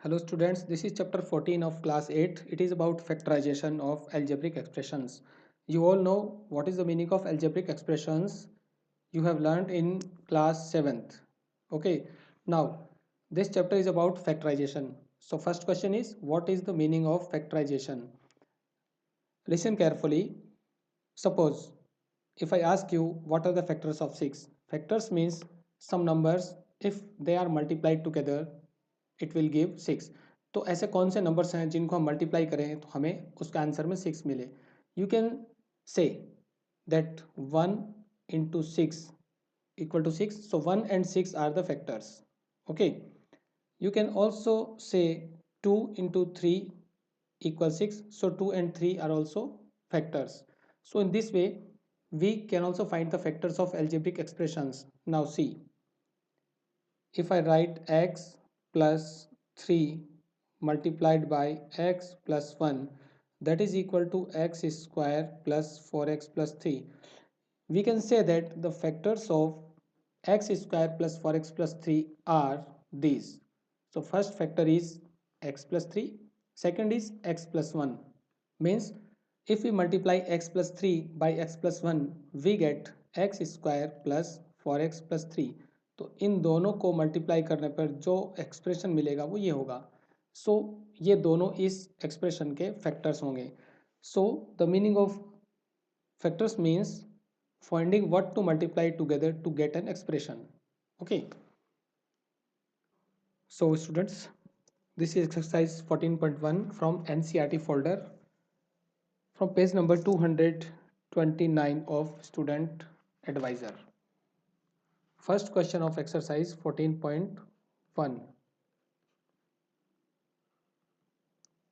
Hello students, this is chapter 14 of class 8. It is about factorization of algebraic expressions. You all know what is the meaning of algebraic expressions. You have learned in class 7th. Okay, now this chapter is about factorization. So first question is, what is the meaning of factorization? Listen carefully. Suppose if I ask you what are the factors of 6? Factors means some numbers if they are multiplied together it will give 6. तो ऐसे कौन से numbers हैं जिनको हम multiply करें तो हमें उसका आंसर में 6 मिले. You can say that 1 into 6 equal to 6. So 1 and 6 are the factors. Okay. You can also say 2 into 3 equals 6. So 2 and 3 are also factors. So in this way we can also find the factors of algebraic expressions. Now see, if I write x plus 3 multiplied by x plus 1, that is equal to x square plus 4x plus 3. We can say that the factors of x square plus 4x plus 3 are these. So first factor is x plus 3, second is x plus 1. Means if we multiply x plus 3 by x plus 1, we get x square plus 4x plus 3. तो इन दोनों को multiply करने पर जो expression मिलेगा वो ये होगा. सो ये दोनों इस एक्सप्रेशन के फैक्टर्स होंगे. So the meaning of factors means finding what to multiply together to get an expression. Okay, so students, this is exercise 14.1 from NCERT folder from page number 229 of student advisor. First question of exercise 14.1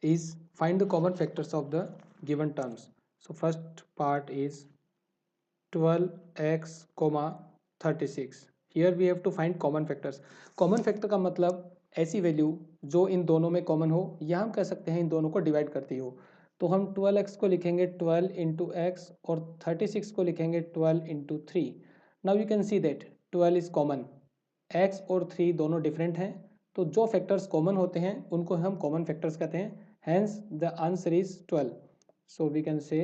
is find the common factors of the given terms. So first part is 12x, 36. Here we have to find common factors. Common factor का मतलब ऐसी value जो इन दोनों में common हो या हम कह सकते हैं इन दोनों को डिवाइड करती हो. तो हम 12x को लिखेंगे 12 इंटू एक्स और 36 को लिखेंगे 12 into 3. Now you can see that 12 is common, x और 3 दोनों डिफरेंट हैं. तो जो फैक्टर्स कॉमन होते हैं उनको हम कॉमन फैक्टर्स कहते हैं. Hence the answer is 12. So we can say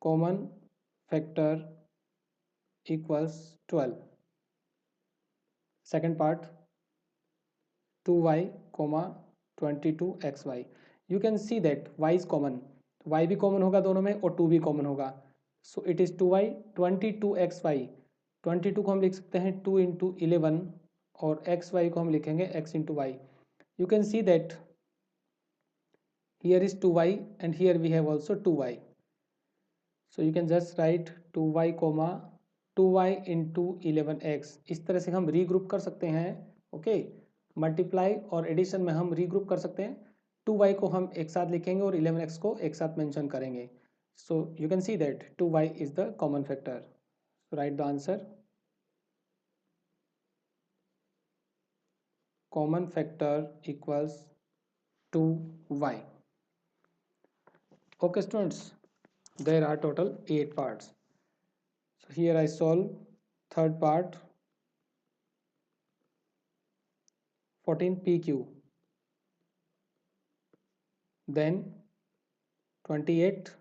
common factor equals 12. Second part 2y, 22xy. You can see that y is common. y भी common होगा दोनों में और 2 भी common होगा. So it is 2y, 22xy. 22 को हम लिख सकते हैं 2 into 11 और xy को हम लिखेंगे x into y. You can see that here is 2y and here we have also 2y. So you can just write 2y comma 2y into 11x. इस तरह से हम रीग्रुप कर सकते हैं. ओके, मल्टीप्लाई और एडिशन में हम रीग्रुप कर सकते हैं. 2y को हम एक साथ लिखेंगे और 11x को एक साथ मेंशन करेंगे. सो you can see that 2y is the common factor. Right the answer. Common factor equals 2y. Okay students, there are total 8 parts. So here I solve third part 14pq, then 28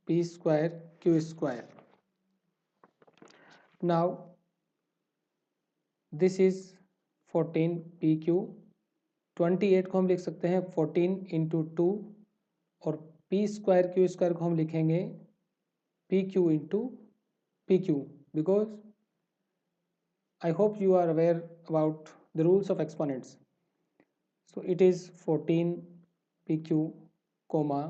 p square q square. Now this is 14pq. 28 को हम लिख सकते हैं 14 into 2 और p square q square को हम लिखेंगे pq into pq, because I hope you are aware about the rules of exponents. So it is 14 pq coma,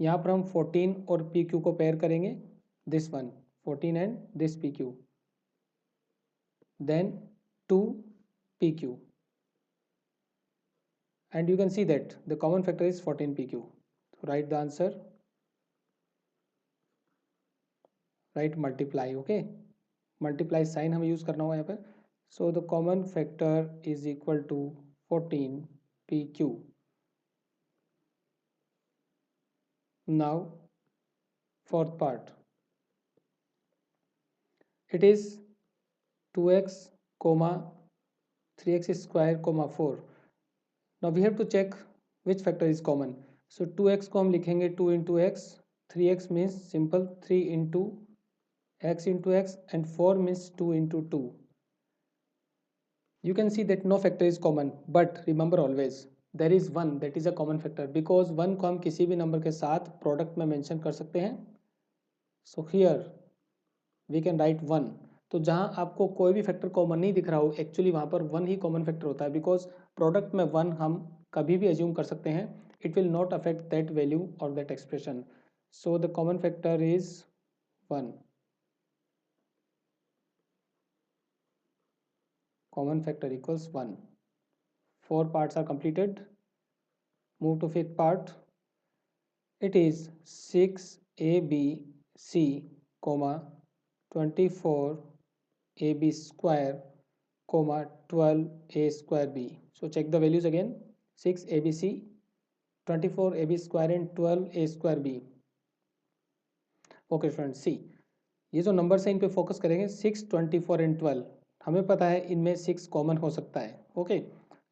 यहाँ पर हम 14 और pq को पेयर करेंगे, this one 14 and this pq, then 2 pq, and you can see that the common factor is 14 pq. So write the answer, write multiply. Okay, multiply sign हमें use करना होगा यहाँ पर. So the common factor is equal to 14 pq. Now fourth part, it is 2x comma 3x square comma 4. Now we have to check which factor is common. So 2x को हम लिखेंगे 2 into x, 3x means simple 3 into x and 4 means 2 into 2. You can see that no factor is common, but remember always there is one that is a common factor because 1 को हम किसी भी number के साथ product में mention कर सकते हैं. So here we can write 1. तो जहाँ आपको कोई भी फैक्टर कॉमन नहीं दिख रहा हो एक्चुअली वहाँ पर 1 ही कॉमन फैक्टर होता है बिकॉज प्रोडक्ट में 1 हम कभी भी अज्यूम कर सकते हैं. It will not affect that value और that expression. So the common factor is 1. Common factor equals 1. 4 parts are completed. Move to fifth part. It is 6abc, 24ab square, 12a square b. So check the values again. 6abc, 24ab square and 12a square b. Okay friends, see ये जो number है इन पे focus करेंगे. 6, 24 and 12 हमें पता है इनमें 6 common हो सकता है. ओके,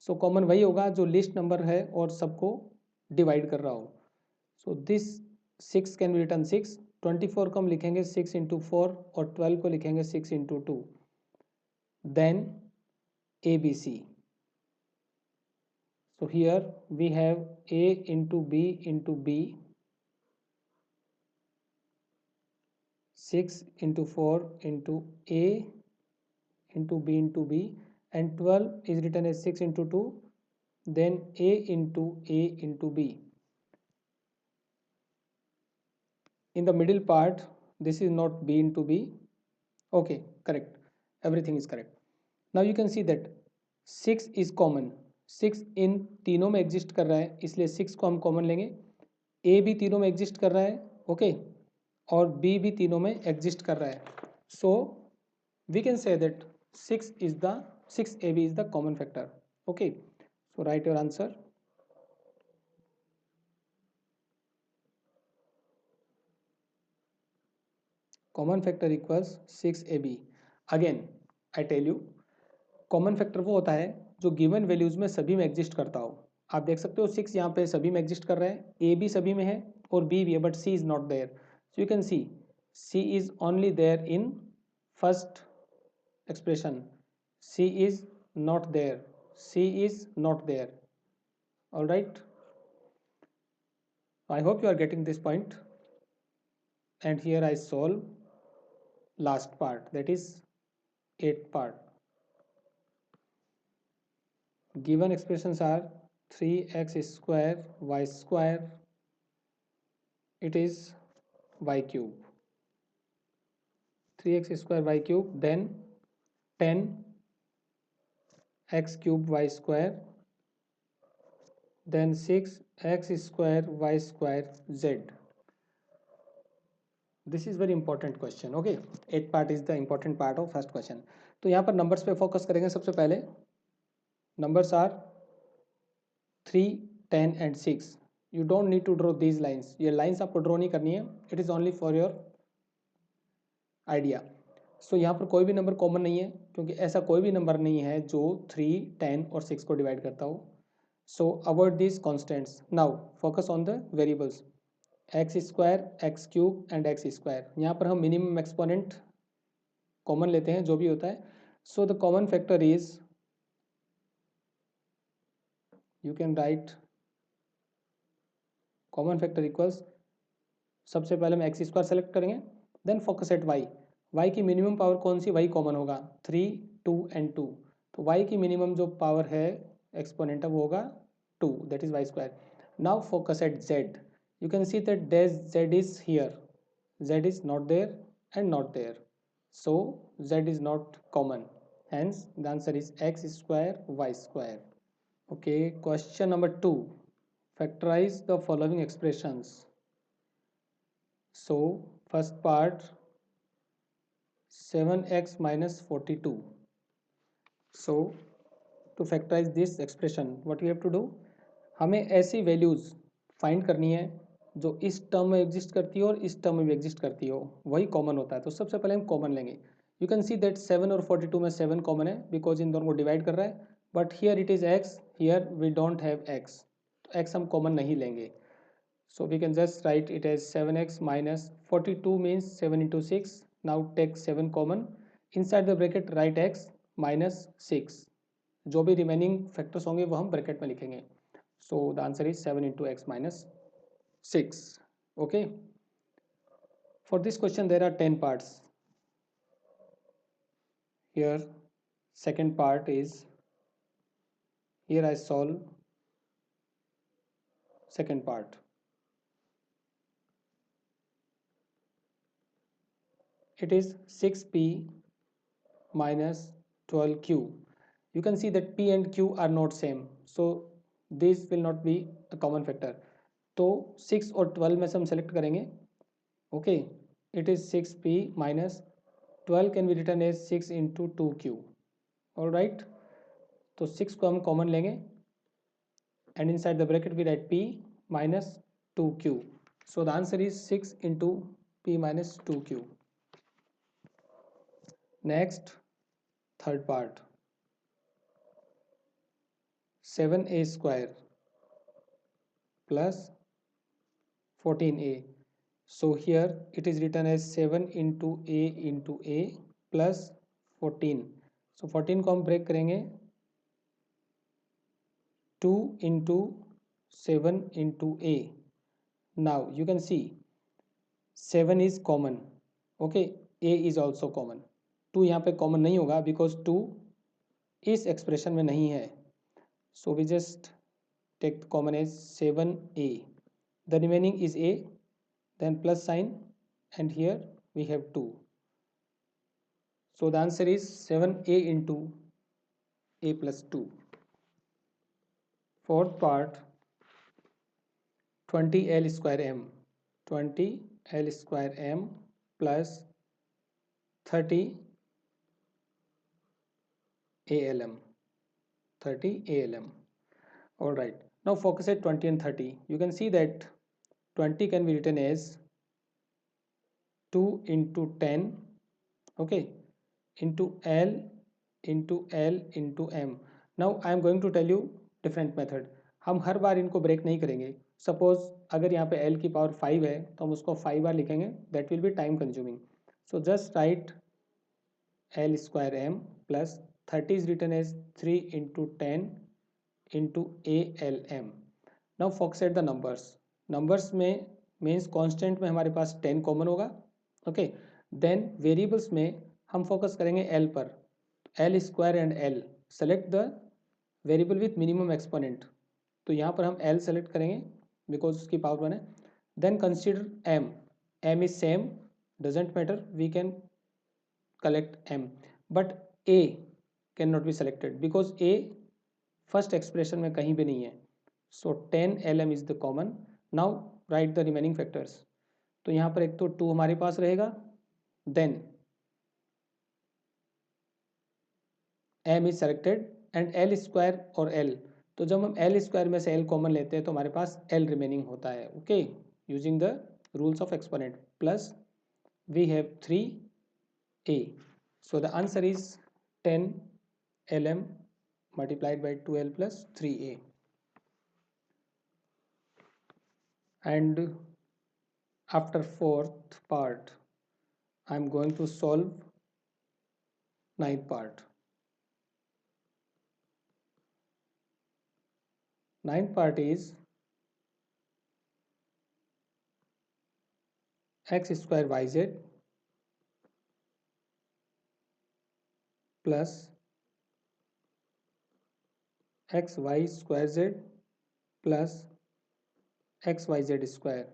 सो कॉमन वही होगा जो लिस्ट नंबर है और सबको डिवाइड कर रहा हो. So this 6 can be return 6. 24 को हम लिखेंगे 6 इंटू 4 और 12 को लिखेंगे 6 into 2. Then a b c. So here we have a into b into b, 6 into 4 into a into b into b, and 12 is written as 6 into 2, then a into b. In the middle part this is not b into b. Okay, correct, everything is correct. Now you can see that 6 is common. 6 इन तीनों में exist कर रहा है इसलिए 6 को हम common लेंगे. a भी तीनों में एग्जिस्ट कर रहा है. ओके, और b भी तीनों में एग्जिस्ट कर रहा है. So we can say that 6ab is the common factor. Okay, so write your answer. Common factor equals 6ab. Again I tell you, common factor वो होता है जो गिवन वैल्यूज में सभी में एग्जिस्ट करता हो. आप देख सकते हो 6 यहाँ पे सभी में एग्जिस्ट कर रहा है, a भी सभी में है और b भी है, but c is not there. So you can see c is only there in first expression. C is not there. C is not there. All right. I hope you are getting this point. And here I solve last part, that is 8th part. Given expressions are 3x square y square. It is y cube. 3x square y cube, then 10 x cube y square, then 6 x square y square z. This is very important question. Okay, 8th part is the important part of first question. तो यहाँ पर numbers पे focus करेंगे. सबसे पहले numbers are 3, 10 and 6. You don't need to draw these lines. ये lines आपको draw नहीं करनी है, it is only for your idea. So यहाँ पर कोई भी नंबर कॉमन नहीं है क्योंकि ऐसा कोई भी नंबर नहीं है जो 3, 10 और 6 को डिवाइड करता हो. सो avoid this constants. Now focus on the variables x square, x cube and x square. यहाँ पर हम मिनिमम एक्सपोनेंट कॉमन लेते हैं जो भी होता है. So the common factor is, you can write common factor equals, सबसे पहले हम एक्स स्क्वायर सेलेक्ट करेंगे, then focus at y. Y की मिनिमम पावर कौन सी, वही कॉमन होगा 3, 2 एंड 2. तो वाई की मिनिमम जो पावर है एक्सपोनेंट वो होगा 2, that is y square. Now focus at z. You can see that z is here, z is not there and not there, so z is not common, hence the answer is x square y square. Okay, question number 2, factorize the following expressions. So first part, 7x minus 42. So to factorize this expression what you have to do, हमें ऐसी values find करनी है जो इस term में exist करती हो और इस टर्म में भी एग्जिस्ट करती हो, वही कॉमन होता है. तो सबसे पहले हम कॉमन लेंगे. यू कैन सी दैट 7 और 42 में 7 कॉमन है बिकॉज इन दोनों को डिवाइड कर रहा है, but here it is x, here we don't have x, तो x हम कॉमन नहीं लेंगे. So we can just write it as 7x minus 42 means 7 into 6. Now take 7 common. Inside the bracket write x minus 6. जो भी remaining factors होंगे वो हम bracket में लिखेंगे. So the answer is 7 into x minus 6. Okay. For this question there are 10 parts. Here second part is, here I solve second part. It is 6p minus 12q. You can see that p and q are not same, so this will not be a common factor. तो 6 और 12 में से हम select करेंगे. Okay, it is 6p minus 12 can be written as 6 into 2q. All right, तो 6 को हम common लेंगे and inside the bracket we write p minus 2q. So the answer is 6 into p minus 2q. Next third part, 7a square plus 14a. So here it is written as 7 into a plus 14. So 14 को हम break करेंगे, 2 into 7 into a. Now you can see 7 is common. Okay, a is also common. 2 यहाँ पे common नहीं होगा because 2 इस expression में नहीं है. So we just take the common as 7a. The remaining is a, then plus sign, and here we have 2. So the answer is 7a into a plus 2. Fourth part, 20l square m. 20l square m plus 30 alm. 30 alm. All right. Now focus at 20 and 30. You can see that 20 can be written as 2 into 10, okay, into l into m. Now I am going to tell you different method. हम हर बार इनको break नहीं करेंगे. Suppose अगर यहाँ पे l की power 5 है तो हम उसको 5 बार लिखेंगे, that will be time consuming. So just right l square m plus 30 is written as 3 into 10 into alm. Now focus at the numbers. numbers में मीन्स कांस्टेंट में हमारे पास 10 कॉमन होगा. ओके, देन वेरिएबल्स में हम फोकस करेंगे l पर. l square and l, select the variable with minimum exponent. तो यहाँ पर हम l सेलेक्ट करेंगे बिकॉज उसकी पावर 1 है. Then consider m. m is same, doesn't matter, we can collect m, but a cannot be selected because a first expression में कहीं भी नहीं है. सो 10 lm is the common. Now write the remaining factors. तो यहाँ पर एक तो 2 हमारे पास रहेगा, then m is selected and l square और l. तो जब हम l स्क्वायर में से l कॉमन लेते हैं तो हमारे पास l रिमेनिंग होता है. Okay, using the rules of exponent, plus we have 3a. So the answer is 10 lm multiplied by 2l plus 3a. And after fourth part, I am going to solve ninth part. Ninth part is x square yz plus xy square z plus xyz square.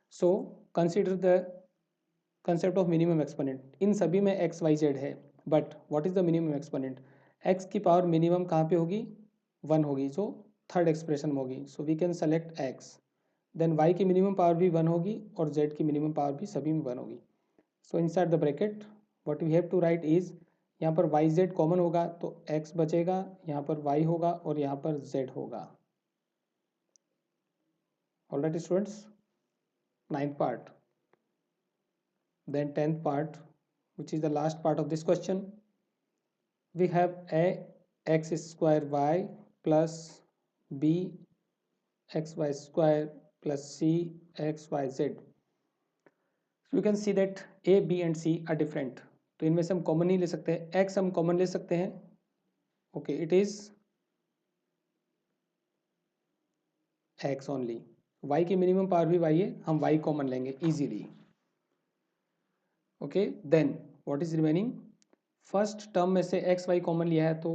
So consider the concept of minimum exponent. इन सभी में x y z है, but what is the minimum exponent? x की power minimum कहाँ पे होगी? 1 होगी, जो third expression में होगी. So we can select x. Then y की मिनिमम पावर भी 1 होगी और z की मिनिमम पावर भी सभी में 1 होगी. So inside the bracket what we have to write is, यहाँ पर वाई जेड कॉमन होगा तो x बचेगा, यहाँ पर y होगा और यहाँ पर z होगा. Alright students, ninth part. Then tenth part, which is the last part of this question. We have a x square y plus b xy square plus c xyz. So you can see that a b and c are different. तो इनमें से हम common नहीं ले सकते हैं, x हम common ले सकते हैं. Okay, it is x only. y की मिनिमम पावर भी y है, हम y कॉमन लेंगे easily. Okay, then what is remaining? First term में से एक्स वाई कॉमन लिया है तो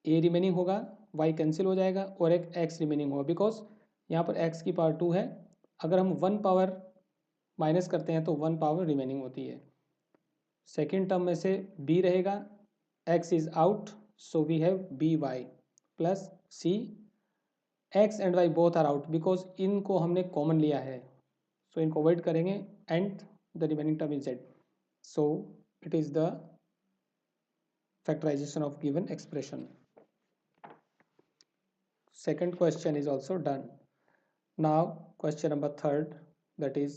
ए रिमेनिंग होगा, वाई कैंसिल हो जाएगा और एक एक्स रिमेनिंग होगा, बिकॉज यहाँ पर एक्स की पावर 2 है. अगर हम 1 पावर माइनस करते हैं तो 1 पावर रिमेनिंग होती है. सेकेंड टर्म में से बी रहेगा, x is out, so we have b y plus c. X and y both are out because इनको हमने कॉमन लिया है, सो इनको अवॉइड करेंगे and the remaining term is z. So it is the factorization of given expression. Second question is also done. Now question number third, that is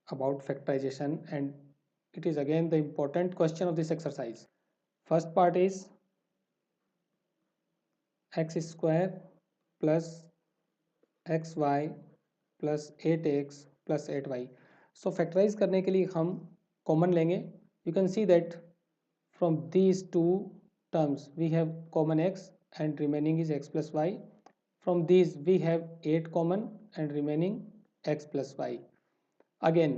about factorization, and it is again the important question of this exercise. First part is x square plus xy plus 8x plus 8y. So factorize करने के लिए हम common लेंगे. You can see that from these two terms we have common x and remaining is x plus y. From these we have 8 common and remaining x plus y. Again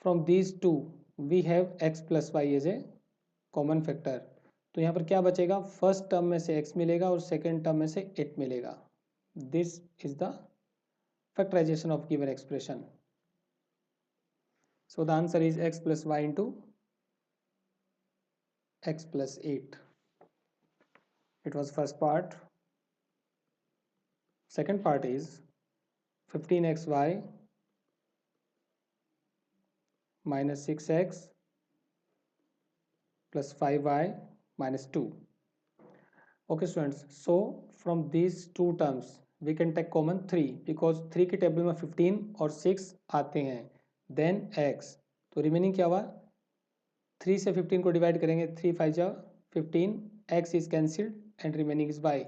from these two we have x plus y as a common factor. तो यहाँ पर क्या बचेगा? First term में से x मिलेगा और second term में से 8 मिलेगा. This is the factorization of given expression. So the answer is x plus y into x plus 8. It was first part. Second part is 15xy minus 6x plus 5y minus 2. Okay students, so from these two terms we can take common 3 because 3 की table में 15 और 6 आते हैं. Then x, तो remaining क्या हुआ? 3 से 15 को डिवाइड करेंगे, 3 5 जा 15, x is cancelled and remaining is y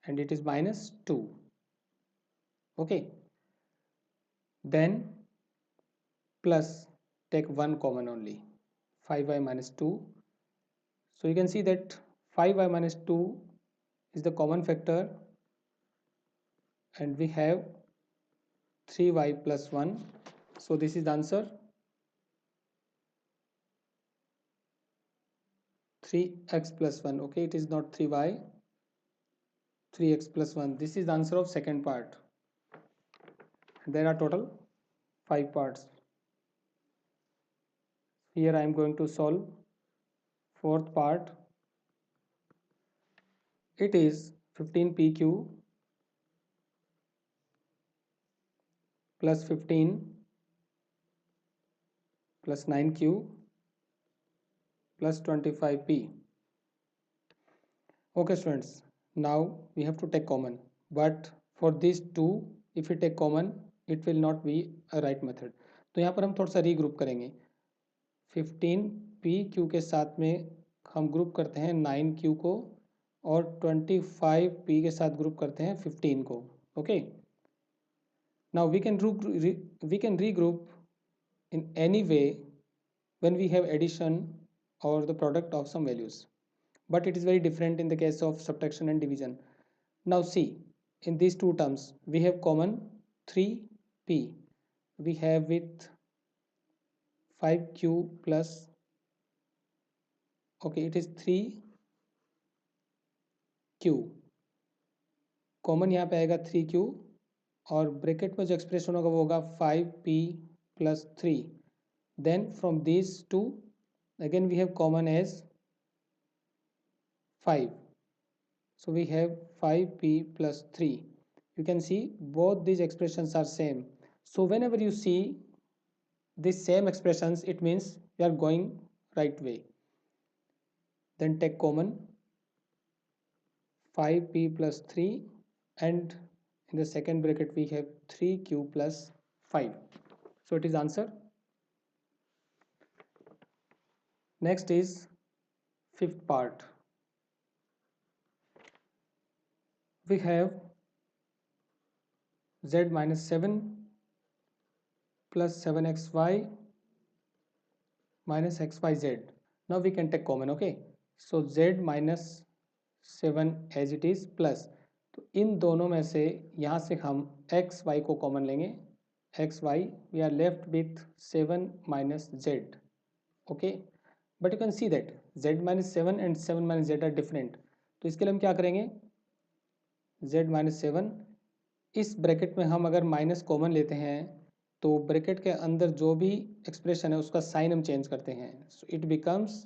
and it is minus 2. Okay, then plus take one common only, 5y minus 2. So you can see that 5y minus 2 is the common factor and we have 3y plus 1. So this is the answer, 3x plus 1. Okay, it is not 3y, 3x plus 1. This is the answer of second part. There are total 5 parts. Here I am going to solve fourth part. It is 15pq plus 15 plus 9q plus 25p. Okay students, now we have to take common, but for these two if we take common it will not be a right method. तो यहाँ पर हम थोड़ा सा regroup करेंगे. 15pq के साथ में हम ग्रुप करते हैं 9q को और 25p के साथ ग्रुप करते हैं 15 को. Okay, now we can regroup in any way when we have addition or the product of some values, but it is very different in the case of subtraction and division. Now see, in these two terms we have common 3p, we have with 5q plus, okay, it is 3q, common यहाँ पे आएगा 3q और bracket में जो expression होगा वो होगा 5p plus 3. Then from these two again we have common as 5, so we have 5p plus 3. You can see both these expressions are same, so whenever you see these same expressions it means you are going right way. Then take common 5p plus 3 and in the second bracket we have 3q plus 5. So it is answer Next is fifth part. We have z minus 7 plus 7xy minus xyz. Now we can take common, okay? So z minus 7 as it is plus, तो इन दोनों में से यहाँ से हम x y को common लेंगे, x y, we are left with 7 minus z, okay? But you can see that z minus 7 and 7 minus z are different. तो इसके लिए हम क्या करेंगे, z minus 7, इस ब्रैकेट में हम अगर माइनस कॉमन लेते हैं तो ब्रैकेट के अंदर जो भी एक्सप्रेशन है उसका साइन हम चेंज करते हैं, so it becomes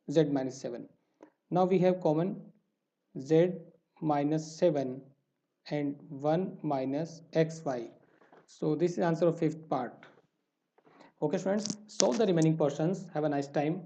z minus 7. Now we have common z minus 7 and 1 minus xy. So this is answer of fifth part. Okay students, solve the remaining portions. Have a nice time.